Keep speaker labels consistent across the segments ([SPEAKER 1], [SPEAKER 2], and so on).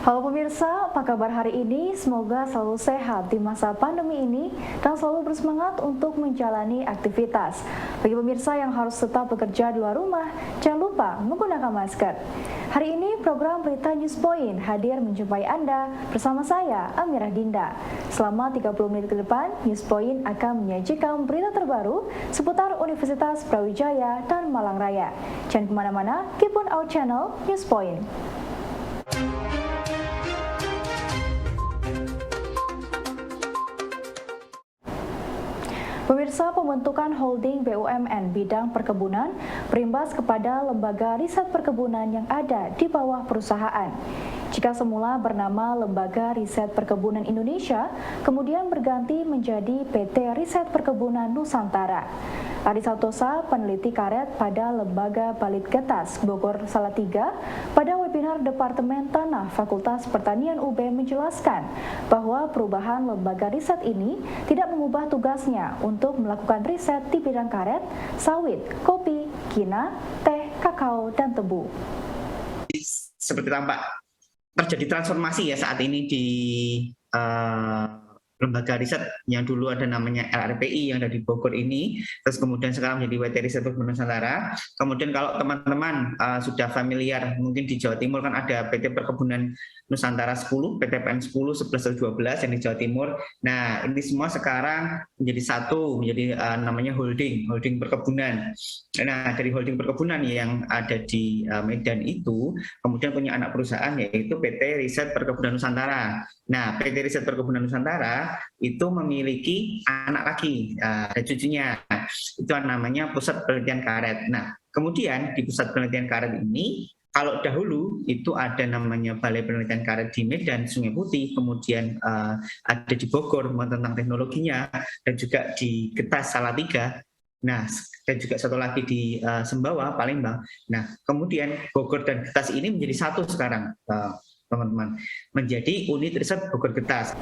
[SPEAKER 1] Halo pemirsa, apa kabar hari ini? Semoga selalu sehat di masa pandemi ini dan selalu bersemangat untuk menjalani aktivitas. Bagi pemirsa yang harus tetap bekerja di luar rumah, jangan lupa menggunakan masker. Hari ini program Berita News Point hadir menjumpai Anda bersama saya, Amirah Dinda. Selama 30 menit ke depan, News Point akan menyajikan berita terbaru seputar Universitas Brawijaya dan Malang Raya. Jangan kemana-mana, keep on our channel News Point. Pemirsa, pembentukan holding BUMN bidang perkebunan berimbas kepada lembaga riset perkebunan yang ada di bawah perusahaan. Jika semula bernama Lembaga Riset Perkebunan Indonesia, kemudian berganti menjadi PT Riset Perkebunan Nusantara. Ari Santosa, peneliti karet pada Lembaga Balitgetas Bogor Salatiga, pada webinar Departemen Tanah Fakultas Pertanian UB menjelaskan bahwa perubahan lembaga riset ini tidak mengubah tugasnya untuk melakukan riset di bidang karet, sawit, kopi, kina, teh, kakao, dan tebu.
[SPEAKER 2] Seperti tampak terjadi transformasi ya saat ini di lembaga riset yang dulu ada namanya LRPI yang ada di Bogor ini, terus kemudian sekarang menjadi WT Riset Perkebunan Nusantara. Kemudian kalau teman-teman sudah familiar, mungkin di Jawa Timur kan ada PT Perkebunan Nusantara 10, PTPN 10, 11, 12 yang di Jawa Timur. Nah, ini semua sekarang menjadi satu, menjadi namanya holding perkebunan. Nah, dari holding perkebunan yang ada di Medan itu, kemudian punya anak perusahaan yaitu PT Riset Perkebunan Nusantara. Nah, PT Riset Perkebunan Nusantara itu memiliki anak lagi, dan cucunya. Itu namanya Pusat Penelitian Karet. Nah, kemudian di Pusat Penelitian Karet ini, kalau dahulu itu ada namanya Balai Penelitian Karet di Medan, Sungai Putih, kemudian ada di Bogor tentang teknologinya, dan juga di Getas Salatiga. Nah, dan juga satu lagi di Sembawa, Palembang. Nah, kemudian Bogor dan Getas ini menjadi satu sekarang, teman-teman, menjadi unit riset Bogor Getas.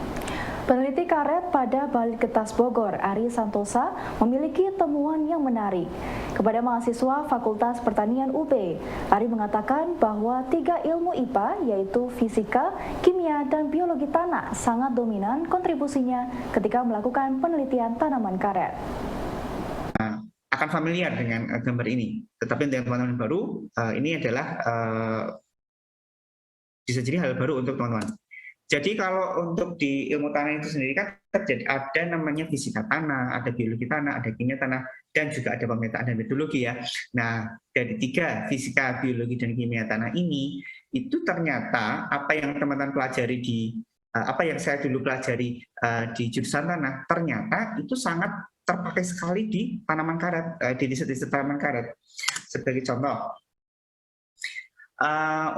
[SPEAKER 1] Peneliti karet pada Balitgetas Bogor, Ari Santosa, memiliki temuan yang menarik. Kepada mahasiswa Fakultas Pertanian UB, Ari mengatakan bahwa 3 ilmu IPA yaitu fisika, kimia, dan biologi tanah sangat dominan kontribusinya ketika melakukan penelitian tanaman karet.
[SPEAKER 2] Akan familiar dengan gambar ini, tetapi untuk teman-teman baru, ini adalah bisa jadi hal baru untuk teman-teman. Jadi kalau untuk di ilmu tanah itu sendiri kan terjadi ada namanya fisika tanah, ada biologi tanah, ada kimia tanah, dan juga ada pemetaan dan metodologi ya. Nah, dari 3 fisika, biologi, dan kimia tanah ini, itu ternyata apa yang teman-teman pelajari di apa yang saya dulu pelajari di jurusan tanah, ternyata itu sangat terpakai sekali di tanaman karet, di riset-riset tanaman karet. Sebagai contoh,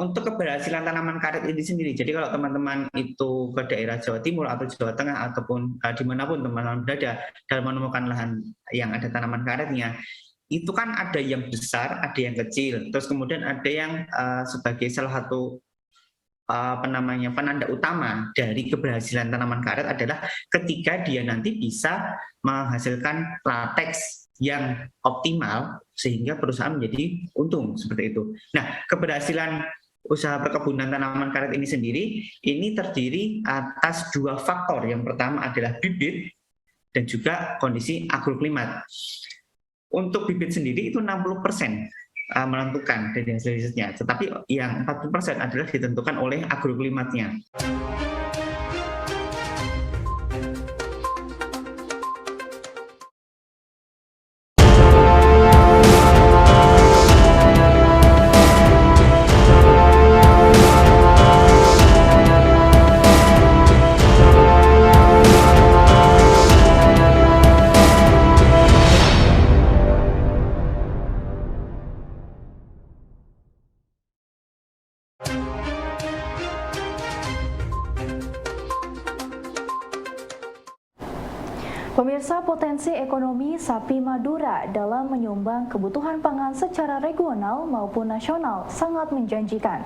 [SPEAKER 2] untuk keberhasilan tanaman karet ini sendiri, jadi kalau teman-teman itu ke daerah Jawa Timur atau Jawa Tengah ataupun dimanapun teman-teman berada dalam menemukan lahan yang ada tanaman karetnya, itu kan ada yang besar, ada yang kecil, terus kemudian ada yang sebagai salah satu penanda utama dari keberhasilan tanaman karet adalah ketika dia nanti bisa menghasilkan lateks yang optimal sehingga perusahaan menjadi untung seperti itu. Nah, keberhasilan usaha perkebunan tanaman karet ini sendiri ini terdiri atas 2 faktor. Yang pertama adalah bibit dan juga kondisi agroklimat. Untuk bibit sendiri itu 60% menentukan dari hasil risetnya, tetapi yang 40% adalah ditentukan oleh agroklimatnya.
[SPEAKER 1] Pemirsa, potensi ekonomi sapi Madura dalam menyumbang kebutuhan pangan secara regional maupun nasional sangat menjanjikan.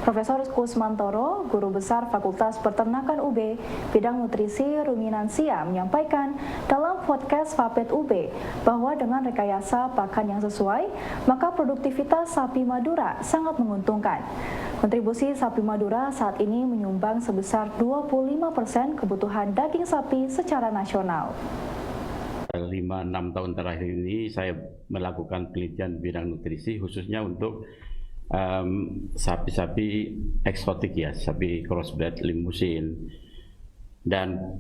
[SPEAKER 1] Profesor Kusmantoro, Guru Besar Fakultas Peternakan UB, Bidang Nutrisi Ruminansia menyampaikan dalam podcast Fapet UB bahwa dengan rekayasa pakan yang sesuai, maka produktivitas sapi Madura sangat menguntungkan. Kontribusi sapi Madura saat ini menyumbang sebesar 25% kebutuhan daging sapi secara nasional.
[SPEAKER 3] 5-6 tahun terakhir ini saya melakukan penelitian bidang nutrisi khususnya untuk sapi-sapi eksotik ya, sapi crossbred limusin, dan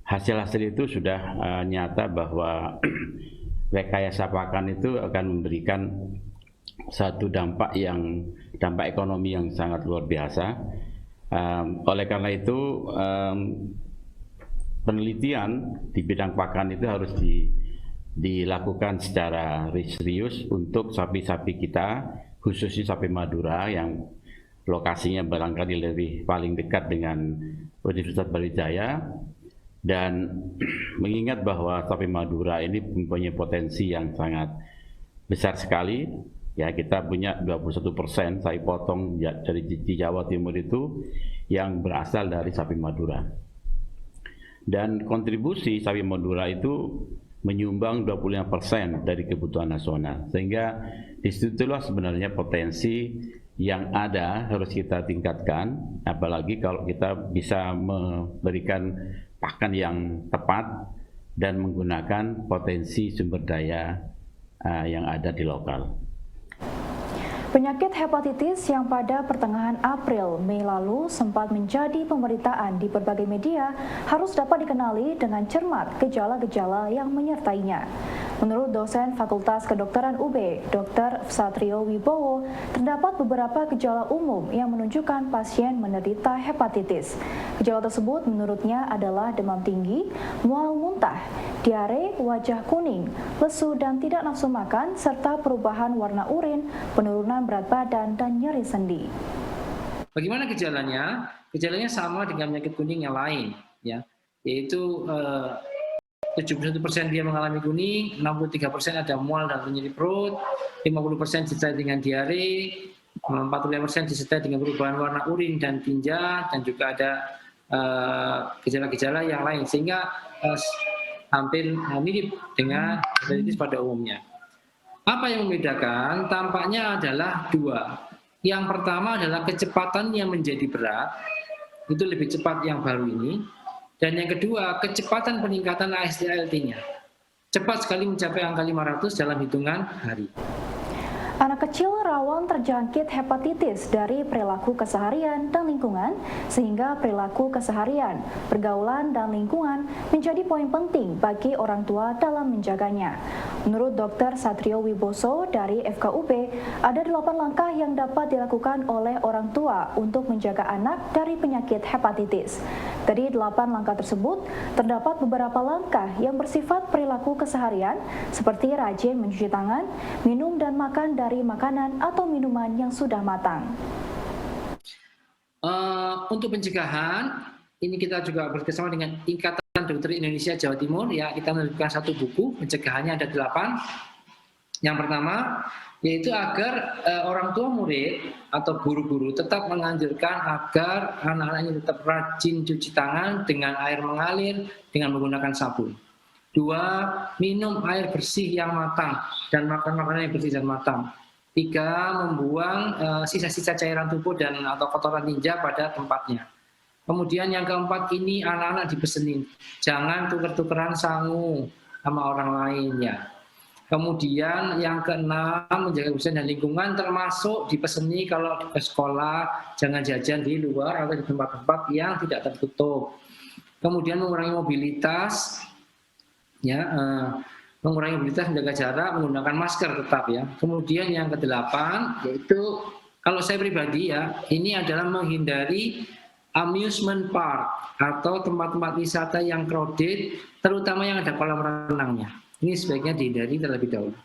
[SPEAKER 3] hasil-hasil itu sudah nyata bahwa rekayasa pakan itu akan memberikan satu dampak ekonomi yang sangat luar biasa. Oleh karena itu penelitian di bidang pakan itu harus dilakukan secara serius untuk sapi-sapi kita, khususnya sapi Madura yang lokasinya barangkali paling dekat dengan Universitas Brawijaya, dan mengingat bahwa sapi Madura ini mempunyai potensi yang sangat besar sekali. Ya, kita punya 21% sapi potong dari di Jawa Timur itu yang berasal dari sapi Madura. Dan kontribusi sapi Madura itu menyumbang 25% dari kebutuhan nasional. Sehingga disitulah sebenarnya potensi yang ada harus kita tingkatkan, apalagi kalau kita bisa memberikan pakan yang tepat dan menggunakan potensi sumber daya yang ada di lokal.
[SPEAKER 1] Penyakit hepatitis yang pada pertengahan April-Mei lalu sempat menjadi pemberitaan di berbagai media harus dapat dikenali dengan cermat gejala-gejala yang menyertainya. Menurut dosen Fakultas Kedokteran UB, Dr. Satrio Wibowo, terdapat beberapa gejala umum yang menunjukkan pasien menderita hepatitis. Gejala tersebut menurutnya adalah demam tinggi, mual muntah, diare, wajah kuning, lesu dan tidak nafsu makan, serta perubahan warna urin, penurunan berat badan, dan nyeri sendi.
[SPEAKER 4] Bagaimana gejalanya? Gejalanya sama dengan penyakit kuning yang lain, ya, yaitu 71% dia mengalami kuning, 63% ada mual dan nyeri perut, 50% disertai dengan diare, 45% disertai dengan perubahan warna urin dan tinja, dan juga ada gejala-gejala yang lain, sehingga hampir mirip dengan hepatitis pada umumnya. Apa yang membedakan? Tampaknya adalah dua. Yang pertama adalah kecepatan yang menjadi berat, itu lebih cepat yang baru ini. Dan yang kedua, kecepatan peningkatan AST/ALT-nya. Cepat sekali mencapai angka 500 dalam hitungan hari.
[SPEAKER 1] Anak kecil rawan terjangkit hepatitis dari perilaku keseharian dan lingkungan, sehingga perilaku keseharian, pergaulan, dan lingkungan menjadi poin penting bagi orang tua dalam menjaganya. Menurut Dr. Satrio Wibowo dari FKUB, ada 8 langkah yang dapat dilakukan oleh orang tua untuk menjaga anak dari penyakit hepatitis. Dari 8 langkah tersebut, terdapat beberapa langkah yang bersifat perilaku keseharian, seperti rajin mencuci tangan, minum dan makan dari makanan atau minuman yang sudah matang.
[SPEAKER 4] Untuk pencegahan, ini kita juga bekerjasama dengan Ikatan Dokter Indonesia Jawa Timur. Ya, kita menerbitkan satu buku, pencegahannya ada 8. Yang pertama, yaitu agar orang tua murid atau guru-guru tetap menganjurkan agar anak-anaknya tetap rajin cuci tangan dengan air mengalir dengan menggunakan sabun. 2, minum air bersih yang matang dan makan makanan yang bersih dan matang. 3, membuang sisa-sisa cairan tubuh dan atau kotoran tinja pada tempatnya. Kemudian yang keempat, ini anak-anak dipesenin, jangan tuker-tukeran sangu sama orang lain ya. Kemudian yang keenam, menjaga kebersihan dan lingkungan, termasuk dipeseni kalau ke sekolah jangan jajan di luar atau di tempat-tempat yang tidak tertutup. Kemudian mengurangi mobilitas, ya, mengurangi mobilitas, menjaga jarak, menggunakan masker tetap ya. Kemudian yang kedelapan, yaitu kalau saya pribadi ya, ini adalah menghindari amusement park atau tempat-tempat wisata yang crowded, terutama yang ada kolam renangnya. Ini sebaiknya dihindari terlebih dahulu.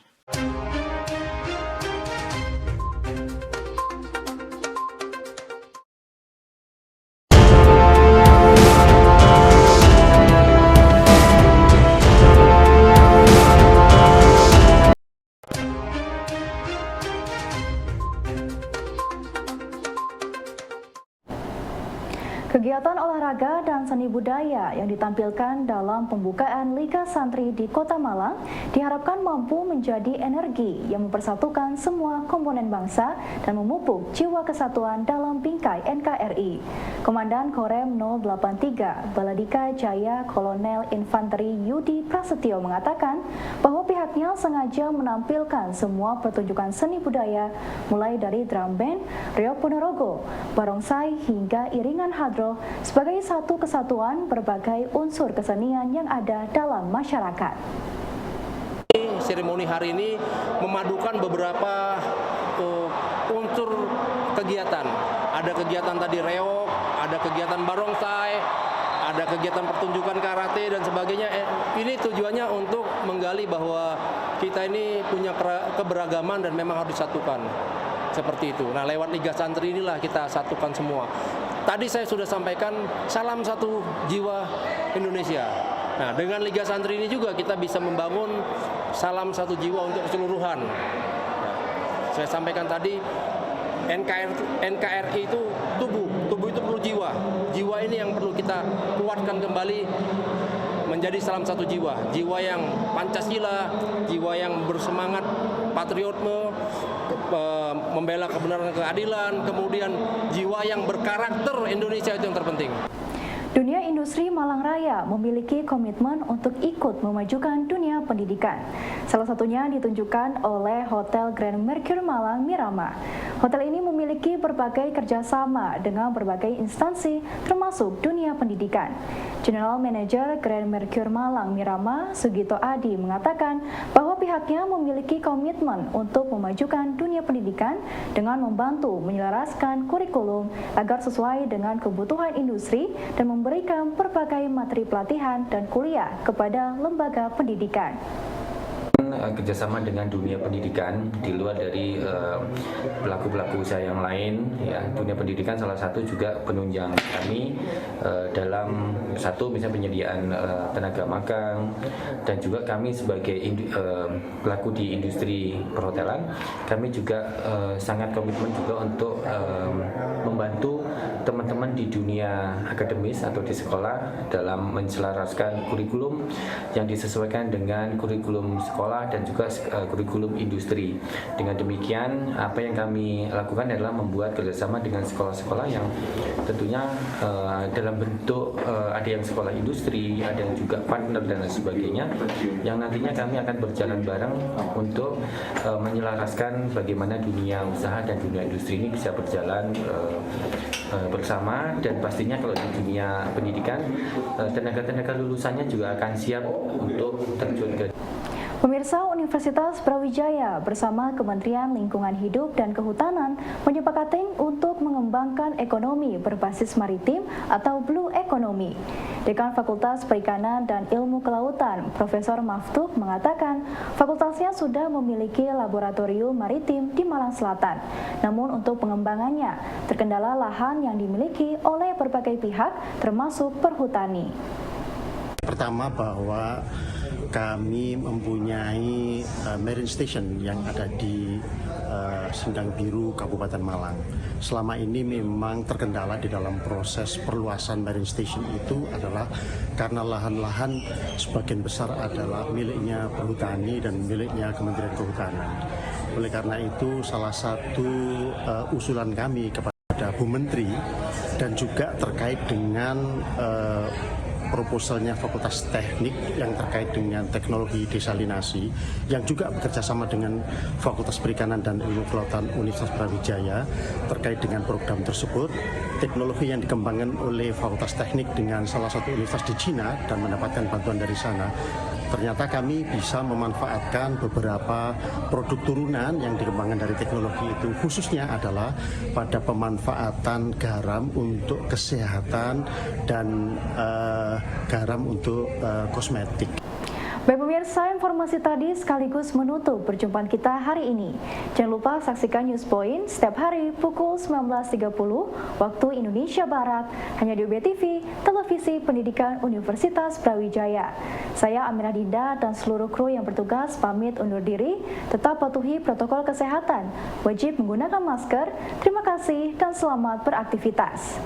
[SPEAKER 1] Kegiatan olahraga olahraga dan seni budaya yang ditampilkan dalam pembukaan Liga Santri di Kota Malang diharapkan mampu menjadi energi yang mempersatukan semua komponen bangsa dan memupuk jiwa kesatuan dalam bingkai NKRI. Komandan Korem 083 Baladika Jaya Kolonel Infanteri Yudi Prasetyo mengatakan bahwa pihaknya sengaja menampilkan semua pertunjukan seni budaya mulai dari drum band, reog ponorogo, barongsai hingga iringan hadroh sebagai satu kesatuan berbagai unsur kesenian yang ada dalam masyarakat.
[SPEAKER 5] Seremoni hari ini memadukan beberapa unsur kegiatan. Ada kegiatan tadi reog, ada kegiatan barongsai, ada kegiatan pertunjukan karate dan sebagainya. Ini tujuannya untuk menggali bahwa kita ini punya keberagaman dan memang harus disatukan. Seperti itu. Nah, lewat Liga Santri inilah kita satukan semua. Tadi saya sudah sampaikan salam satu jiwa Indonesia. Nah, dengan Liga Santri ini juga kita bisa membangun salam satu jiwa untuk keseluruhan. Nah, saya sampaikan tadi NKRI itu tubuh itu perlu jiwa. Jiwa ini yang perlu kita kuatkan kembali menjadi salam satu jiwa. Jiwa yang Pancasila, jiwa yang bersemangat patriotisme, membela kebenaran dan keadilan, kemudian jiwa yang berkarakter Indonesia itu yang terpenting.
[SPEAKER 1] Dunia industri Malang Raya memiliki komitmen untuk ikut memajukan dunia pendidikan. Salah satunya ditunjukkan oleh Hotel Grand Mercure Malang Mirama. Hotel ini memiliki berbagai kerjasama dengan berbagai instansi termasuk dunia pendidikan. General Manager Grand Mercure Malang Mirama, Sugito Adi mengatakan bahwa pihaknya memiliki komitmen untuk memajukan dunia pendidikan dengan membantu menyelaraskan kurikulum agar sesuai dengan kebutuhan industri dan memberikan berbagai materi pelatihan dan kuliah kepada lembaga pendidikan.
[SPEAKER 6] Kerjasama dengan dunia pendidikan di luar dari pelaku-pelaku usaha yang lain, ya, dunia pendidikan salah satu juga penunjang kami dalam satu misalnya penyediaan tenaga magang, dan juga kami sebagai pelaku di industri perhotelan, kami juga sangat komitmen juga untuk membantu teman-teman di dunia akademis atau di sekolah dalam menselaraskan kurikulum yang disesuaikan dengan kurikulum sekolah dan juga kurikulum industri. Dengan demikian, apa yang kami lakukan adalah membuat kerjasama dengan sekolah-sekolah yang tentunya dalam bentuk ada yang sekolah industri, ada yang juga partner dan lain sebagainya, yang nantinya kami akan berjalan bareng untuk menyelaraskan bagaimana dunia usaha dan dunia industri ini bisa berjalan bersama, dan pastinya kalau di dunia pendidikan tenaga-tenaga lulusannya juga akan siap untuk terjun ke.
[SPEAKER 1] Pemirsa, Universitas Brawijaya bersama Kementerian Lingkungan Hidup dan Kehutanan menyepakati untuk mengembangkan ekonomi berbasis maritim atau Blue Economy. Dekan Fakultas Perikanan dan Ilmu Kelautan, Profesor Maftuh mengatakan fakultasnya sudah memiliki laboratorium maritim di Malang Selatan. Namun untuk pengembangannya terkendala lahan yang dimiliki oleh berbagai pihak termasuk perhutani.
[SPEAKER 7] Pertama, bahwa kami mempunyai marine station yang ada di Sendang Biru, Kabupaten Malang. Selama ini memang terkendala di dalam proses perluasan marine station itu adalah karena lahan-lahan sebagian besar adalah miliknya perhutani dan miliknya Kementerian Kehutanan. Oleh karena itu, salah satu usulan kami kepada Bu Menteri dan juga terkait dengan proposalnya Fakultas Teknik yang terkait dengan teknologi desalinasi yang juga bekerjasama dengan Fakultas Perikanan dan Ilmu Kelautan Universitas Brawijaya terkait dengan program tersebut. Teknologi yang dikembangkan oleh Fakultas Teknik dengan salah satu universitas di Cina dan mendapatkan bantuan dari sana, ternyata kami bisa memanfaatkan beberapa produk turunan yang dikembangkan dari teknologi itu, khususnya adalah pada pemanfaatan garam untuk kesehatan dan garam untuk kosmetik.
[SPEAKER 1] Baik pemirsa, informasi tadi sekaligus menutup perjumpaan kita hari ini. Jangan lupa saksikan News Point setiap hari pukul 19.30 waktu Indonesia Barat hanya di UB TV, Televisi Pendidikan Universitas Brawijaya. Saya Aminah Dinda dan seluruh kru yang bertugas pamit undur diri. Tetap patuhi protokol kesehatan, wajib menggunakan masker. Terima kasih dan selamat beraktivitas.